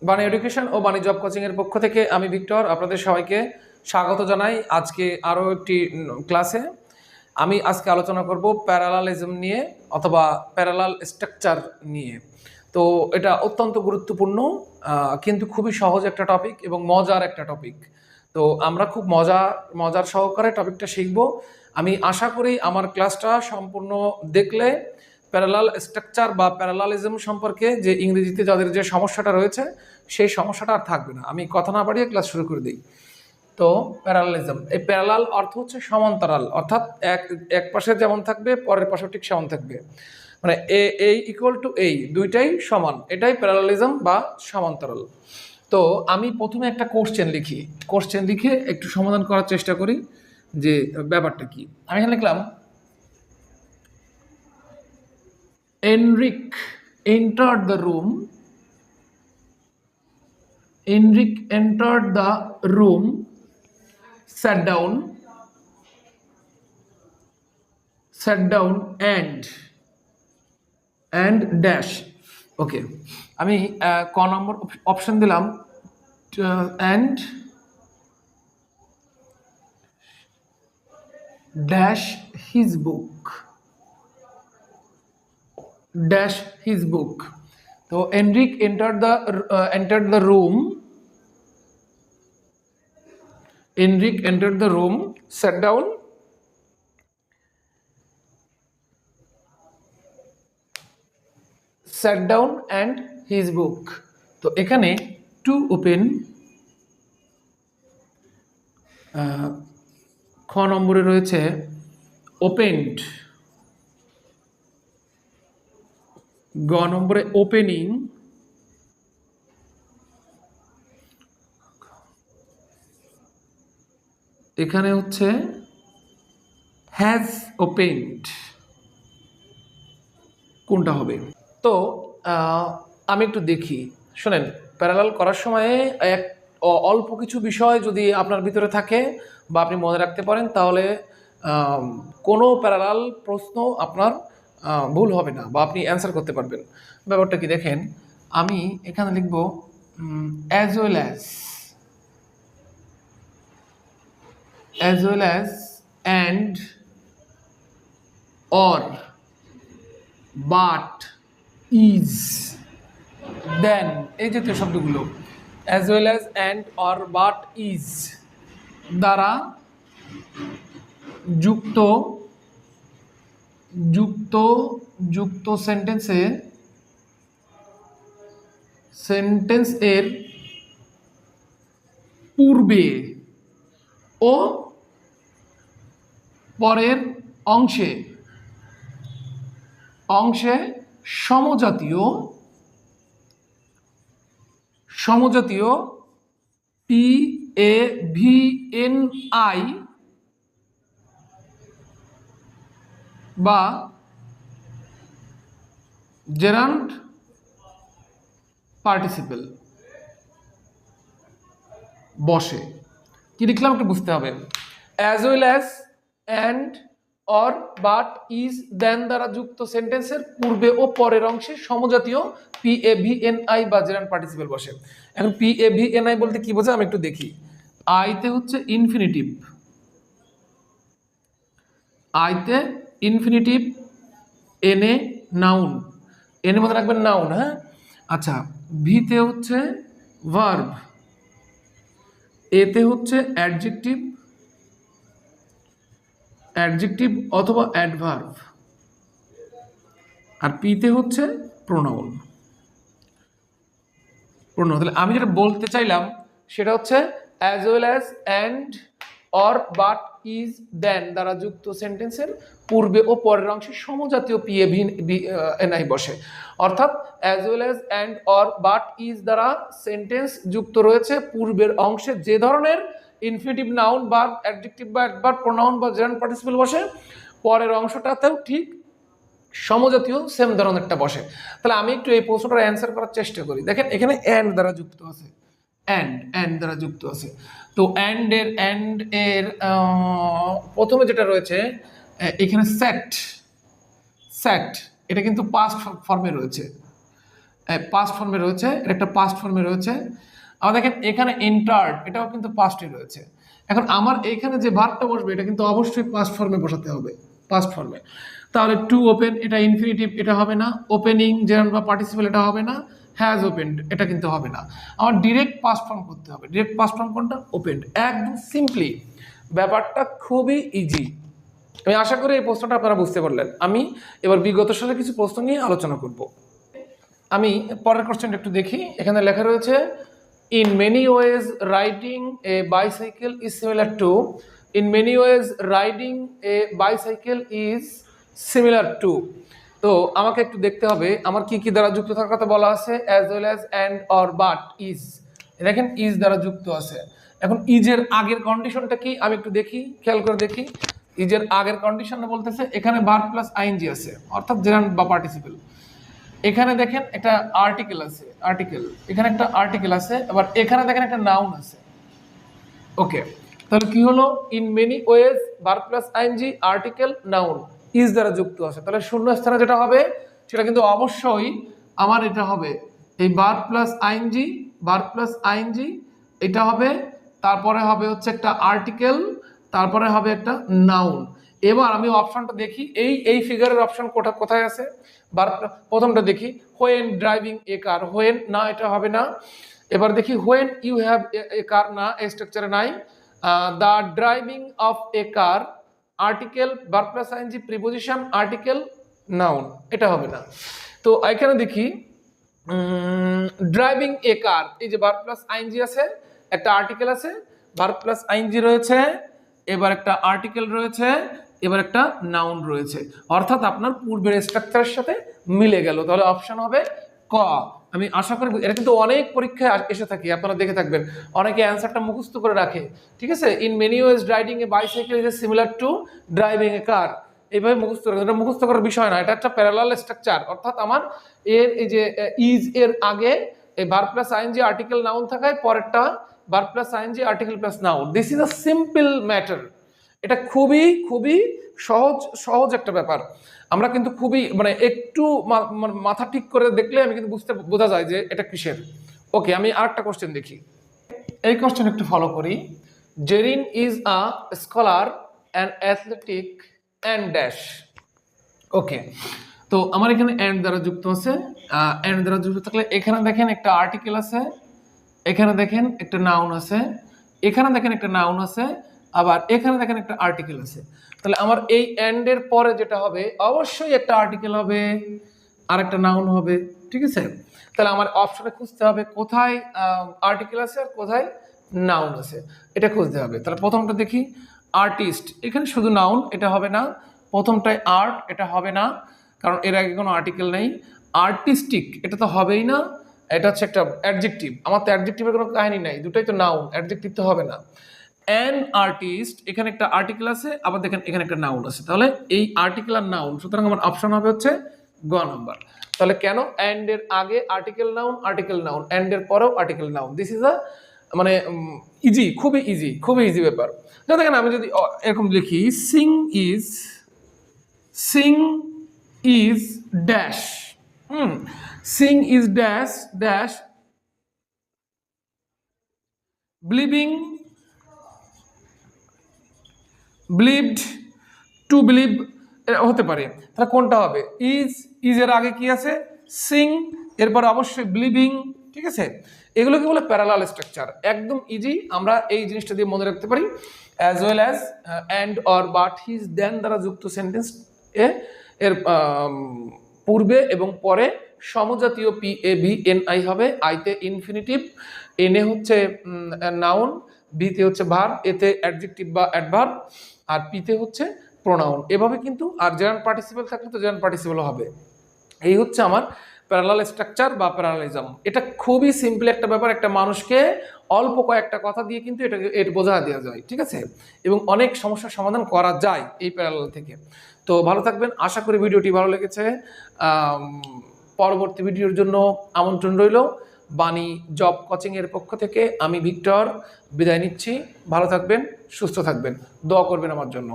বাণী এডুকেশন ও বাণী job coaching এর পক্ষ থেকে আমি ভিক্টর আপনাদের সবাইকে স্বাগত জানাই। আজকে আরও একটি ক্লাসে আমি আজকে আলোচনা করব প্যারালালিজম নিয়ে অথবা প্যারালাল স্ট্রাকচার নিয়ে। তো এটা অত্যন্ত গুরুত্বপূর্ণ কিন্তু খুবই সহজ একটা টপিক এবং মজার একটা টপিক। তো আমরা খুব মজার সহকারে টপিকটা শিখব। আমি আশা করি আমার ক্লাসটা সম্পূর্ণ দেখলে প্যারালাল স্ট্রাকচার বা প্যারালালিজম সম্পর্কে যে ইংরেজিতে যাদের যে সমস্যাটা রয়েছে সেই সমস্যাটা আর থাকবে না। আমি কথা না বাড়িয়ে ক্লাস শুরু করে দিই। তো প্যারালালিজম, এই প্যারালাল অর্থ হচ্ছে সমান্তরাল, অর্থাৎ এক পাশে যেমন থাকবে পরের পাশে ঠিক সমান থাকবে, মানে এ ইকুয়াল টু এই দুইটাই সমান, এটাই প্যারালালিজম বা সমান্তরাল। তো আমি প্রথমে একটা কোশ্চেন লিখে একটু সমাধান করার চেষ্টা করি যে ব্যাপারটা কি। আমি এখানে লিখলাম Enric entered the room. Enric entered the room, sat down and dash. ওকে, আমি ক নম্বর অপশন দিলাম and dash his book. So Enric entered the room. Enric entered the room, sat down and his book. তো এখানে to open খ নম্বরে রয়েছে opened, গ নম্বরে ওপেনিং, এখানে হচ্ছে হ্যাজ ওপেন্ড, কোনটা হবে? তো আমি একটু দেখি, শোনেন, প্যারালাল করার সময়ে অল্প কিছু বিষয় যদি আপনার ভিতরে থাকে বা আপনি মনে রাখতে পারেন তাহলে কোনো প্যারালাল প্রশ্ন আপনার ভুল হবে না বা আপনি অ্যান্সার করতে পারবেন। ব্যাপারটা কি দেখেন, আমি এখানে লিখব as well as and or but is then, এই জাতীয় শব্দগুলো as well as and or but is দ্বারা যুক্ত সেন্টেন্স এর পূর্বে ও পরের অংশে সমজাতীয় PAVNI বা জেরান্ড পার্টিসিপেল বসে। কি লিখলাম একটু বুঝতে হবে। as well as and or but is then দ্বারা যুক্ত সেন্টেন্সের পূর্বে ও পরের অংশে সমজাতীয় PAVNI বা জেরান্ড পার্টিসিপেল বসে। এখন PAVNI বলতে কি বোঝায় আমি একটু দেখি। আইতে হচ্ছে ইনফিনিটিভ, এনে নাউন, এনে মধ্যে রাখবেন নাউন, হ্যাঁ। আচ্ছা, ভিতে হচ্ছে ভার্ব, এতে হচ্ছে অ্যাডজেক্টিভ অথবা অ্যাডভার্ব, আর পিতে হচ্ছে প্রোনাউন। তাহলে আমি যেটা বলতে চাইলাম সেটা হচ্ছে as well as and or but is then দ্বারা যুক্ত সেন্টেন্সের পূর্বে ও পরের অংশে সমজাতীয় PAVNI বসে, অর্থাৎ as well as and or but is দ্বারা সেন্টেন্স যুক্ত রয়েছে পূর্বের অংশে যে ধরনের ইনফিনিটিভ নাউন বা অ্যাডজেক্টিভ বা অ্যাডভার্ব প্রোনাউন বা জেরান্ড পার্টিসিপেল বসে, পরের অংশটাতেও ঠিক সমজাতীয় সেম ধরনেরটা বসে। তাহলে আমি একটু এই প্রশ্নটার অ্যান্সার করার চেষ্টা করি। দেখেন এখানে অ্যান্ড দ্বারা যুক্ত আছে, দ্বারা যুক্ত আছে। তো অ্যান্ড এর প্রথমে যেটা রয়েছে এখানে স্যাট, এটা কিন্তু পাস্ট ফর্মে রয়েছে। পাস্ট ফর্মে রয়েছে, এটা একটা পাস্ট ফর্মে রয়েছে। আবার দেখেন এখানে এন্টার্ড, এটাও কিন্তু পাস্টে রয়েছে। এখন আমার এইখানে যে ভার্বটা বসবে এটা কিন্তু অবশ্যই পাস্ট ফর্মে বসাতে হবে, পাস্ট ফর্মে। তাহলে টু ওপেন, এটা ইনফিনিটিভ, এটা হবে না। ওপেনিং জেরান্ড বা পার্টিসিপল, এটা হবে না। হ্যাজ ওপেন্ড, এটা কিন্তু হবে না। আমার ডিরেক্ট পাস্ট ফর্ম করতে হবে। ডিরেক্ট পাস্ট ফর্ম কোনটা? ওপেন্ড। একদম সিম্পলি, ব্যাপারটা খুবই ইজি। আমি আশা করি এই প্রশ্নটা আপনারা বুঝতে পারলেন। আমি এবার বিগত সালে কিছু প্রশ্ন নিয়ে আলোচনা করব। আমি পরের কোশ্চেনটা একটু দেখি। এখানে লেখা রয়েছে in many ways riding a bicycle is similar two, in many ways riding a bicycle is similar two. তো আমাকে একটু দেখতে হবে আমার কি কি দ্বারা যুক্ত থাকার কথা বলা আছে, as well as, and, or, but, is. দেখেন ইজ দ্বারা যুক্ত আছে। এখন ইজের আগের কন্ডিশনটা কি আমি একটু দেখি, খেয়াল করে দেখি। ইজের আগের কন্ডিশনে বলতেছে এখানে ভার্ব প্লাস আইএনজি আছে, অর্থাৎ জেরান্ড বা পার্টিসিপল। এখানে দেখেন একটা আর্টিকেল আছে, আর্টিকেল, এখানে একটা আর্টিকেল আছে, আবার এখানে দেখেন একটা নাউন আছে। ওকে, তাহলে কি হলো? In many ways, verb plus ING, article, noun, is দ্বারা যুক্ত আছে। তাহলে শূন্য স্থানে যেটা হবে সেটা কিন্তু অবশ্যই আমার এটা হবে এই verb plus ING, verb plus ING, এটা হবে। তারপরে হবে হচ্ছে একটা আর্টিকেল, তারপরে হবে একটা নাউন। এবার আমি অপশনটা দেখি, এই ফিগারের অপশন কোথায় আছে? প্রথমটা দেখি, when driving a car, when না, এটা হবে না। এবার দেখি when you have a car, না, এই স্ট্রাকচারে নাই। The driving of a car, article, verb plus ING, preposition, article, noun, এটা হবে না। তো এখানে দেখি ড্রাইভিং এ কার, এই যে ভার্ব প্লাস আইএনজি আছে, একটা আর্টিকেল আছে, ভার্ব প্লাস আইএনজি রয়েছে, এবার একটা আর্টিকেল রয়েছে, এবার একটা নাউন রয়েছে, অর্থাৎ আপনার পূর্বের স্ট্রাকচারের সাথে মিলে গেল। তাহলে অপশন হবে ক। আমি আশা করি এটা কিন্তু অনেক পরীক্ষায় এসে থাকে, আপনারা দেখে থাকবেন অনেকে অ্যান্সারটা মুখস্থ করে রাখে। ঠিক আছে, in many ways riding a bicycle is similar to driving a car, এইভাবে মুখস্থ করে। এটা মুখস্থ করার বিষয় না, এটা একটা প্যারালাল স্ট্রাকচার, অর্থাৎ আমার এর এই যে ইজ এর আগে এই verb plus ING article noun থাকায় পরেরটা verb plus ING article plus noun. This is a simple matter. এটা খুবই খুবই সহজ একটা ব্যাপার। আমরা কিন্তু খুবই মানে একটু মাথা ঠিক করে দেখলে আমি কিন্তু বোঝা যায় যে এটা কিসের। ওকে, আমি আরেকটা কোশ্চেন দেখি। এই কোশ্চেন একটু ফলো করি। Jerin is a scholar and athletic and dash. Okay, তো আমার এখানে অ্যান্ড দ্বারা যুক্ত আছে। অ্যান্ড দ্বারা যুক্ত থাকলে এখানে দেখেন একটা আর্টিকেল আছে, এখানে দেখেন একটা নাউন আছে, এখানে দেখেন একটা নাউন আছে, আবার এখানে দেখেন একটা আর্টিকেল আছে। তাহলে আমার এই এন্ড এর পরে যেটা হবে অবশ্যই একটা আর্টিকেল হবে আর একটা নাউন হবে। ঠিক আছে, তাহলে আমার অপশনে খুঁজতে হবে কোথায় আর্টিকেল আছে আর কোথায় নাউন আছে, এটা খুঁজতে হবে। তাহলে প্রথমটা দেখি, আর্টিস্ট, এখানে শুধু নাউন, এটা হবে না। প্রথমটায় আর্ট, এটা হবে না, কারণ এর আগে কোনো আর্টিকেল নেই। আর্টিস্টিক, এটা তো হবেই না, এটা হচ্ছে একটা অ্যাডজেক্টিভ। আমার তো অ্যাডজেক্টিভের কোনো কাহিনী নাই, দুটাই তো নাউন, অ্যাডজেক্টিভ তো হবে না। অ্যান আর্টিস্ট, এখানে একটা আর্টিকেল আছে, আবার দেখেন এখানে একটা নাউন আছে, তাহলে এই আর্টিকেল আর নাউন, সুতরাং আমার অপশন হবে হচ্ছে গ নাম্বার। তাহলে কেন? অ্যান্ড এর আগে article noun, article noun, and এর পরেও আর্টিকেল নাউন। দিস ইজ আ মানে ইজি, খুবই ইজি ব্যাপার। দেখেন আমি যদি এরকম লিখি, Singh is dash, Singh is dash dash, believed, to believe হতে পারে। তাহলে কোনটা হবে? ইজ এর আগে কি আছে? সিং, এরপর অবশ্যই বিলিভিং। ঠিক আছে, এগুলো কি বলে? প্যারালাল স্ট্রাকচার, একদম ইজি। আমরা এই জিনিসটা দিয়ে মনে রাখতে পারি। As well as, and, or, but, his, than দ্বারা যুক্ত সেন্টেন্স এর পূর্বে এবং পরে সমজাতীয় P A B N I হবে। আইতে ইনফিনিটিভ, এনে হচ্ছে নাউন, বিতে হচ্ছে ভার্ব, এতে অ্যাডজেক্টিভ বা অ্যাডভার্ব, আর পিতে হচ্ছে প্রোনাউন। এভাবে কিন্তু, আর জেরান্ড পার্টিসিপল থাকলে তো জেরান্ড পার্টিসিপল হবে। এই হচ্ছে আমার প্যারালাল স্ট্রাকচার বা প্যারালালিজম। এটা খুবই সিম্পল একটা ব্যাপার, একটা মানুষকে অল্প কয়েকটা কথা দিয়ে কিন্তু এটাকে বোঝা দেওয়া যায়। ঠিক আছে, এবং অনেক সমস্যার সমাধান করা যায় এই প্যারালাল থেকে। তো ভালো থাকবেন, আশা করি ভিডিওটি ভালো লেগেছে। পরবর্তী ভিডিওর জন্য আমন্ত্রণ রইল। বাণী জব কোচিং এর পক্ষ থেকে আমি ভিক্টর বিদায় নিচ্ছি। ভালো থাকবেন, সুস্থ থাকবেন, দোয়া করবেন আমার জন্য।